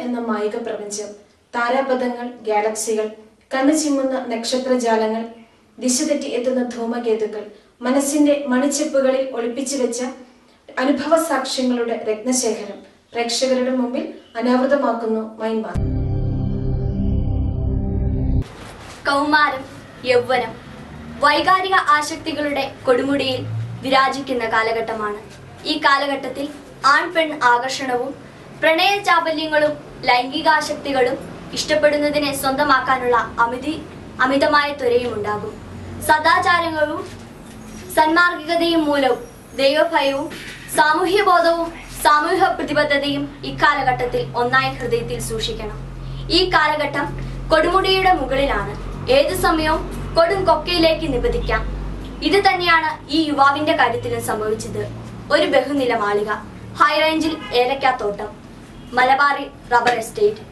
എന്ന മായിക പ്രപഞ്ചം, താരാപഥങ്ങൾ, ഗാലക്സികൾ, കണ്ണു ചിമ്മുന്ന നക്ഷത്രജാലങ്ങൾ, ദിശ തെറ്റി എത്തുന്ന ധൂമകേതുക്കൾ, മനസ്സിന്റെ മണിച്ചെപ്പുകളിൽ ഒളിപ്പിച്ചു വെച്ച അനുഭവ സാക്ഷ്യങ്ങളുടെ രത്നശേഖരം പ്രേക്ഷകരുടെ മുമ്പിൽ അനാവൃതമാക്കുന്നു മൈൻഡ്. കൗമാരം, യൗവനം, വൈകാരിക ആസക്തികളുടെ കൊടുമുടിയിൽ വിരാജിക്കുന്ന കാലഘട്ടമാണ്. ഈ കാലഘട്ടത്തിൽ ആൺ പെൺ ആകർഷണവും പ്രണയ ചാബല്യങ്ങളും ലൈംഗികാസക്തികളും ഇഷ്ടപ്പെടുന്നതിനെ സ്വന്തമാക്കാനുള്ള അമിതമായ ത്വരയും ഉണ്ടാകും. സദാചാരങ്ങളും സന്മാർഗികതയും മൂലവും ദൈവഭയവും സാമൂഹ്യബോധവും സാമൂഹ്യ പ്രതിബദ്ധതയും ഇക്കാലഘട്ടത്തിൽ ഒന്നായി ഹൃദയത്തിൽ സൂക്ഷിക്കണം. ഈ കാലഘട്ടം കൊടുമുടിയുടെ മുകളിലാണ്. ഏതു സമയവും കൊടും കൊക്കയിലേക്ക് നിപതിക്കാം. ഇത് തന്നെയാണ് ഈ യുവാവിന്റെ കാര്യത്തിലും സംഭവിച്ചത്. ഒരു ബഹുനില മാളിക, ഹൈറേഞ്ചിൽ ഏലക്കാത്തോട്ടം, മലബാറി റബ്ബർ എസ്റ്റേറ്റ്,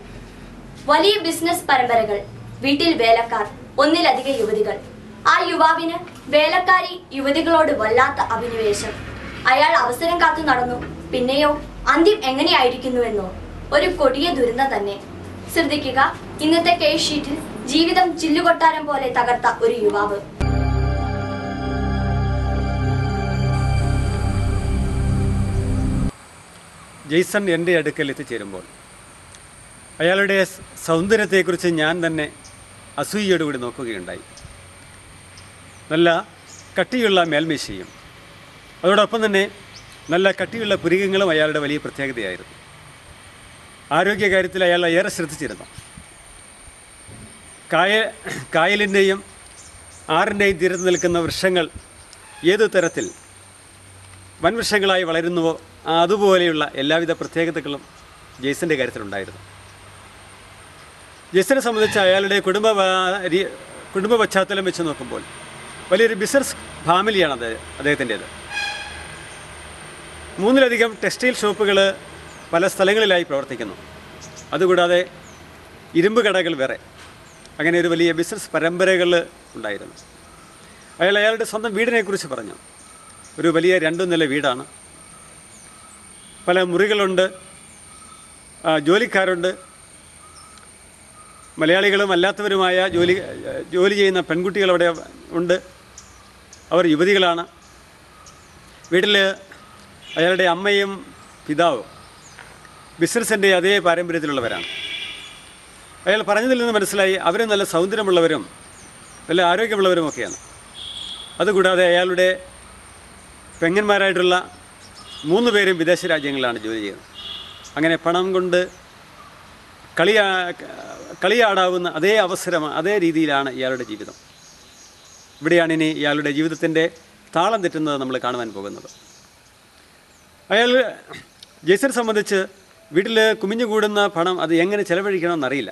വലിയ ബിസിനസ് പരമ്പരകൾ, വീട്ടിൽ വേലക്കാർ, ഒന്നിലധികം യുവതികൾ. ആ യുവാവിന് വേലക്കാരി യുവതികളോട് വല്ലാത്ത അഭിനിവേശം. അയാൾ അവസരം കാത്തു നടന്നു. പിന്നെയോ അന്ത്യം എങ്ങനെയായിരിക്കുന്നുവെന്നോ, ഒരു കൊടിയ ദുരന്തം തന്നെ. ശ്രദ്ധിക്കുക, ഇന്നത്തെ കേസ് ഷീറ്റിൽ ജീവിതം ചില്ലുകൊട്ടാരം പോലെ തകർത്ത ഒരു യുവാവ്. ജെയ്സൺ എൻ്റെ അടുക്കൽ എത്തിച്ചേരുമ്പോൾ അയാളുടെ സൗന്ദര്യത്തെക്കുറിച്ച് ഞാൻ തന്നെ അസൂയയോടുകൂടി നോക്കുകയുണ്ടായി. നല്ല കട്ടിയുള്ള മേൽമീശയും അതോടൊപ്പം തന്നെ നല്ല കട്ടിയുള്ള പുരികങ്ങളും അയാളുടെ വലിയ പ്രത്യേകതയായിരുന്നു. ആരോഗ്യകാര്യത്തിൽ അയാൾ ഏറെ ശ്രദ്ധിച്ചിരുന്നു. കായലിൻ്റെയും ആറിൻ്റെയും തീരത്ത് നിൽക്കുന്ന വൃക്ഷങ്ങൾ ഏതു തരത്തിൽ വൻവൃക്ഷങ്ങളായി വളരുന്നുവോ അതുപോലെയുള്ള എല്ലാവിധ പ്രത്യേകതകളും ജെയ്സൻ്റെ കാര്യത്തിലുണ്ടായിരുന്നു. ജെയ്സനെ സംബന്ധിച്ച് അയാളുടെ കുടുംബ പശ്ചാത്തലം വെച്ച് നോക്കുമ്പോൾ വലിയൊരു ബിസിനസ് ഫാമിലിയാണ് അദ്ദേഹത്തിൻ്റേത്. 3 ടെക്സ്റ്റൈൽ ഷോപ്പുകൾ പല സ്ഥലങ്ങളിലായി പ്രവർത്തിക്കുന്നു. അതുകൂടാതെ ഇരുമ്പ് കടകൾ വേറെ. അങ്ങനെ ഒരു വലിയ ബിസിനസ് പരമ്പരകൾ ഉണ്ടായിരുന്നു. അയാളുടെ സ്വന്തം വീടിനെക്കുറിച്ച് പറഞ്ഞു. ഒരു വലിയ 2 നില വീടാണ്. പല മുറികളുണ്ട്, ജോലിക്കാരുണ്ട്, മലയാളികളും അല്ലാത്തവരുമായ ജോലി ചെയ്യുന്ന പെൺകുട്ടികൾ അവിടെ ഉണ്ട്. അവർ യുവതികളാണ്. വീട്ടിൽ അയാളുടെ അമ്മയും പിതാവും ബിസിനസ്സിൻ്റെ അതേ പാരമ്പര്യത്തിലുള്ളവരാണ്. അയാൾ പറഞ്ഞതിൽ നിന്ന് മനസ്സിലായി അവർ നല്ല സൗന്ദര്യമുള്ളവരും നല്ല ആരോഗ്യമുള്ളവരുമൊക്കെയാണ്. അതുകൂടാതെ അയാളുടെ പെങ്ങന്മാരായിട്ടുള്ള 3 പേരും വിദേശ രാജ്യങ്ങളിലാണ് ജോലി ചെയ്യുന്നത്. അങ്ങനെ പണം കൊണ്ട് കളിയാടാവുന്ന അതേ അവസരം, അതേ രീതിയിലാണ് ഇയാളുടെ ജീവിതം. ഇവിടെയാണ് ഇനി ഇയാളുടെ ജീവിതത്തിൻ്റെ താളം തെറ്റുന്നത് നമ്മൾ കാണുവാൻ പോകുന്നത്. ജെയ്സനെ സംബന്ധിച്ച് വീട്ടിൽ കുമിഞ്ഞുകൂടുന്ന പണം അത് എങ്ങനെ ചെലവഴിക്കണമെന്നറിയില്ല.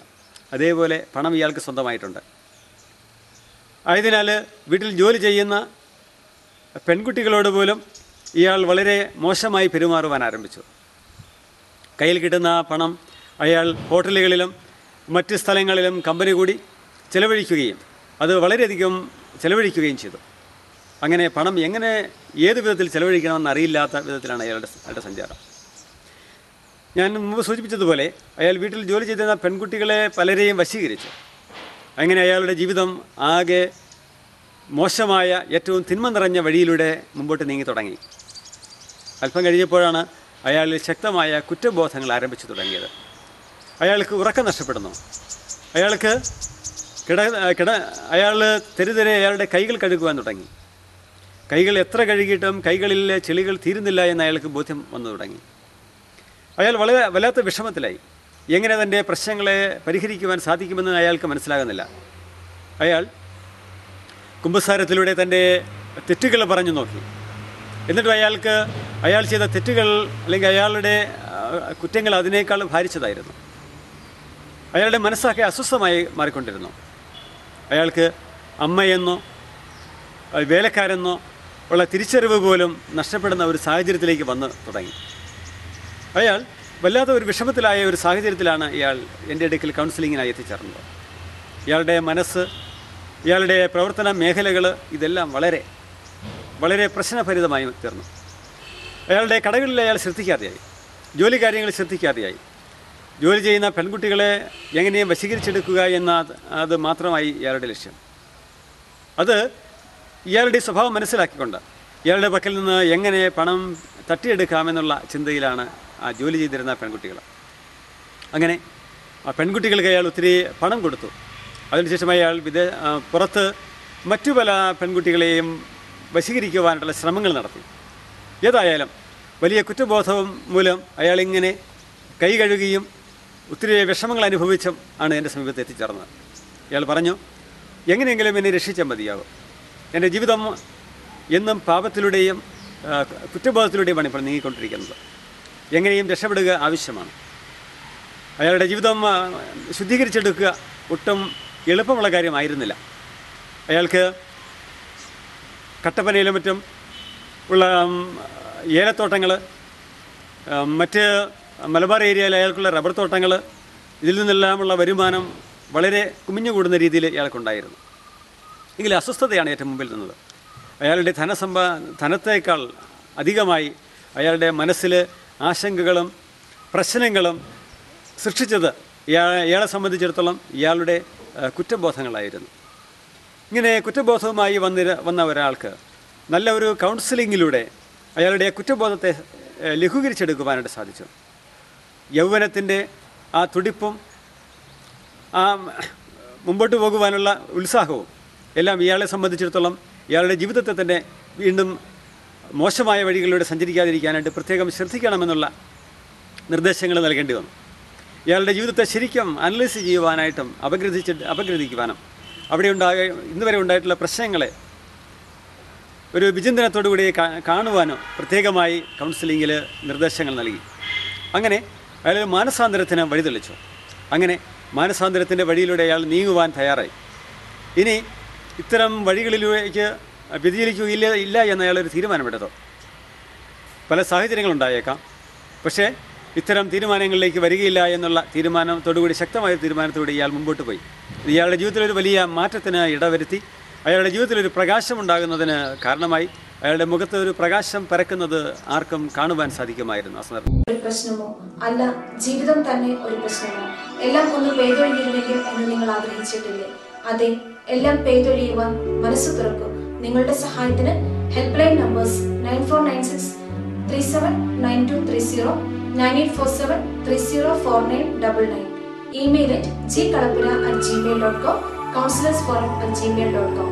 അതേപോലെ പണം ഇയാൾക്ക് സ്വന്തമായിട്ടുണ്ട്. ആയതിനാൽ വീട്ടിൽ ജോലി ചെയ്യുന്ന പെൺകുട്ടികളോട് പോലും ഇയാൾ വളരെ മോശമായി പെരുമാറുവാൻ ആരംഭിച്ചു. കയ്യിൽ കിട്ടുന്ന പണം അയാൾ ഹോട്ടലുകളിലും മറ്റ് സ്ഥലങ്ങളിലും കമ്പനി കൂടി ചെലവഴിക്കുകയും അത് വളരെയധികം ചെലവഴിക്കുകയും ചെയ്തു. അങ്ങനെ പണം എങ്ങനെ ഏത് വിധത്തിൽ ചെലവഴിക്കണമെന്ന് അറിയില്ലാത്ത വിധത്തിലാണ് അയാളുടെ സഞ്ചാരം. ഞാൻ മുമ്പ് സൂചിപ്പിച്ചതുപോലെ അയാൾ വീട്ടിൽ ജോലി ചെയ്തിരുന്ന പെൺകുട്ടികളെ പലരെയും വശീകരിച്ചു. അങ്ങനെ അയാളുടെ ജീവിതം ആകെ മോശമായ ഏറ്റവും തിന്മ നിറഞ്ഞ വഴിയിലൂടെ മുമ്പോട്ട് നീങ്ങി തുടങ്ങി. അല്പം കഴിഞ്ഞപ്പോഴാണ് അയാളിൽ ശക്തമായ കുറ്റബോധങ്ങൾ ആരംഭിച്ചു തുടങ്ങിയത്. അയാൾക്ക് ഉറക്കം നഷ്ടപ്പെടുന്നു. അയാൾ തെരുതെരെ അയാളുടെ കൈകൾ കഴുകുവാൻ തുടങ്ങി. കൈകൾ എത്ര കഴുകിയിട്ടും കൈകളിലെ ചെളികൾ തീരുന്നില്ല എന്ന് അയാൾക്ക് ബോധ്യം വന്നു തുടങ്ങി. അയാൾ വളരെ വല്ലാത്ത വിഷമത്തിലായി. എങ്ങനെ തൻ്റെ പ്രശ്നങ്ങളെ പരിഹരിക്കുവാൻ സാധിക്കുമെന്ന് അയാൾക്ക് മനസ്സിലാകുന്നില്ല. അയാൾ കുമ്പസാരത്തിലൂടെ തൻ്റെ തെറ്റുകൾ പറഞ്ഞു നോക്കി. എന്നിട്ടും അയാൾ ചെയ്ത തെറ്റുകൾ അല്ലെങ്കിൽ അയാളുടെ കുറ്റങ്ങൾ അതിനേക്കാൾ ഭാരിച്ചതായിരുന്നു. അയാളുടെ മനസ്സൊക്കെ അസ്വസ്ഥമായി മാറിക്കൊണ്ടിരുന്നു. അയാൾക്ക് അമ്മയെന്നോ വേലക്കാരെന്നോ ഉള്ള തിരിച്ചറിവ് പോലും നഷ്ടപ്പെടുന്ന ഒരു സാഹചര്യത്തിലേക്ക് വന്ന് തുടങ്ങി. അയാൾ വല്ലാത്ത ഒരു വിഷമത്തിലായ ഒരു സാഹചര്യത്തിലാണ് ഇയാൾ എൻ്റെ അടുക്കൽ കൗൺസിലിങ്ങിനായി എത്തിച്ചേർന്നത്. ഇയാളുടെ മനസ്സ്, ഇയാളുടെ പ്രവർത്തന മേഖലകൾ ഇതെല്ലാം വളരെ വളരെ പ്രശ്നഭരിതമായി തീർന്നു. അയാളുടെ കടകളിൽ അയാൾ ശ്രദ്ധിക്കാതെയായി, ജോലി കാര്യങ്ങൾ ശ്രദ്ധിക്കാതെയായി. ജോലി ചെയ്യുന്ന പെൺകുട്ടികളെ എങ്ങനെയും വശീകരിച്ചെടുക്കുക എന്ന അത് മാത്രമായി ഇയാളുടെ ലക്ഷ്യം. അത് ഇയാളുടെ സ്വഭാവം മനസ്സിലാക്കിക്കൊണ്ട് ഇയാളുടെ പക്കൽ നിന്ന് എങ്ങനെ പണം തട്ടിയെടുക്കാമെന്നുള്ള ചിന്തയിലാണ് ആ ജോലി ചെയ്തിരുന്ന പെൺകുട്ടികൾ. അങ്ങനെ ആ പെൺകുട്ടികൾക്ക് അയാൾ ഒത്തിരി പണം കൊടുത്തു. അതിനുശേഷം അയാൾ പുറത്ത് മറ്റു പല പെൺകുട്ടികളെയും വശീകരിക്കുവാനുള്ള ശ്രമങ്ങൾ നടത്തി. ഏതായാലും വലിയ കുറ്റബോധവും മൂലം അയാളിങ്ങനെ കൈ കഴുകിയും ഒത്തിരി വിഷമങ്ങൾ അനുഭവിച്ചും ആണ് എൻ്റെ സമീപത്ത് എത്തിച്ചേർന്നത്. അയാൾ പറഞ്ഞു, എങ്ങനെയെങ്കിലും എന്നെ രക്ഷിച്ചാൽ മതിയാകും. എൻ്റെ ജീവിതം എന്നും പാപത്തിലൂടെയും കുറ്റബോധത്തിലൂടെയുമാണ് ഇപ്പോൾ നീങ്ങിക്കൊണ്ടിരിക്കുന്നത്. എങ്ങനെയും രക്ഷപ്പെടുക ആവശ്യമാണ്. അയാളുടെ ജീവിതം ശുദ്ധീകരിച്ചെടുക്കുക ഒട്ടും എളുപ്പമുള്ള കാര്യമായിരുന്നില്ല. അയാൾക്ക് കട്ടപ്പനയിലും മറ്റും ഉള്ള ഏലത്തോട്ടങ്ങൾ, മറ്റ് മലബാർ ഏരിയയിൽ അയാൾക്കുള്ള റബ്ബർ തോട്ടങ്ങൾ, ഇതിൽ നിന്നെല്ലാമുള്ള വരുമാനം വളരെ കുമിഞ്ഞുകൂടുന്ന രീതിയിൽ ഇയാൾക്കുണ്ടായിരുന്നു. എങ്കിലും അസ്വസ്ഥതയാണ് ഏറ്റവും മുമ്പിൽ നിന്നത്. അയാളുടെ ധനത്തേക്കാൾ അധികമായി അയാളുടെ മനസ്സിൽ ആശങ്കകളും പ്രശ്നങ്ങളും സൃഷ്ടിച്ചത് ഇയാളെ സംബന്ധിച്ചിടത്തോളം ഇയാളുടെ കുറ്റബോധങ്ങളായിരുന്നു. ഇങ്ങനെ കുറ്റബോധവുമായി വന്ന ഒരാൾക്ക് നല്ല ഒരു കൗൺസിലിങ്ങിലൂടെ അയാളുടെ കുറ്റബോധത്തെ ലഘൂകരിച്ചെടുക്കുവാനായിട്ട് സാധിച്ചു. യൗവനത്തിൻ്റെ ആ തുടിപ്പും ആ മുമ്പോട്ട് പോകുവാനുള്ള ഉത്സാഹവും എല്ലാം ഇയാളെ സംബന്ധിച്ചിടത്തോളം ഇയാളുടെ ജീവിതത്തെ തന്നെ വീണ്ടും മോശമായ വഴികളിലൂടെ സഞ്ചരിക്കാതിരിക്കാനായിട്ട് പ്രത്യേകം ശ്രദ്ധിക്കണമെന്നുള്ള നിർദ്ദേശങ്ങൾ നൽകേണ്ടി വന്നു. ഇയാളുടെ ജീവിതത്തെ ശരിക്കും അനലൈസ് ചെയ്യുവാനായിട്ടും അപഗ്രഥിക്കുവാനും അവിടെ ഇന്നുവരെ ഉണ്ടായിട്ടുള്ള പ്രശ്നങ്ങളെ ഒരു വിചിന്തനത്തോടുകൂടി കാണുവാനോ പ്രത്യേകമായി കൗൺസിലിങ്ങിൽ നിർദ്ദേശങ്ങൾ നൽകി. അങ്ങനെ അയാൾ മാനസാന്തരത്തിന് വഴിതെളിച്ചു. അങ്ങനെ മാനസാന്തരത്തിൻ്റെ വഴിയിലൂടെ അയാൾ നീങ്ങുവാൻ തയ്യാറായി. ഇനി ഇത്തരം വഴികളിലേക്ക് വ്യതിചലിക്കുകയില്ല എന്ന് അയാളൊരു തീരുമാനമെടുത്തു. പല സാഹചര്യങ്ങളുണ്ടായേക്കാം, പക്ഷേ ഇത്തരം തീരുമാനങ്ങളിലേക്ക് വരികയില്ല എന്നുള്ള തീരുമാനത്തോടുകൂടി, ശക്തമായ തീരുമാനത്തോടെ ഇയാൾ മുമ്പോട്ട് പോയി. ഇയാളുടെ ജീവിതത്തിലൊരു വലിയ മാറ്റത്തിന് ഇടവരുത്തി. അയാളുടെ ജീവിതത്തിലൊരു പ്രകാശമുണ്ടാകുന്നതിന് കാരണമായി. അയാളുടെ മുഖത്ത് ഒരു പ്രകാശം പരക്കുന്നത് ആർക്കും കാണുവാൻ സാധിക്കുമായിരുന്നു. ആ സന്ദർഭം ഒരു പ്രശ്നമോ അല്ല, ജീവിതം തന്നെ ഒരു പ്രശ്നമോ? എല്ലാം ഒന്ന് പെയ്തൊഴിഞ്ഞിരുന്നെങ്കിൽ എന്ന് നിങ്ങൾ ആഗ്രഹിച്ചിട്ടില്ലേ? അതെ, എല്ലാം പെയ്തൊഴിയുവാൻ മനസ്സ് തുറക്കും. നിങ്ങളുടെ സഹായത്തിന് help line numbers 9496379230, 9847304999, email @gkalapura@gmail.com, counselorsforum@gmail.com.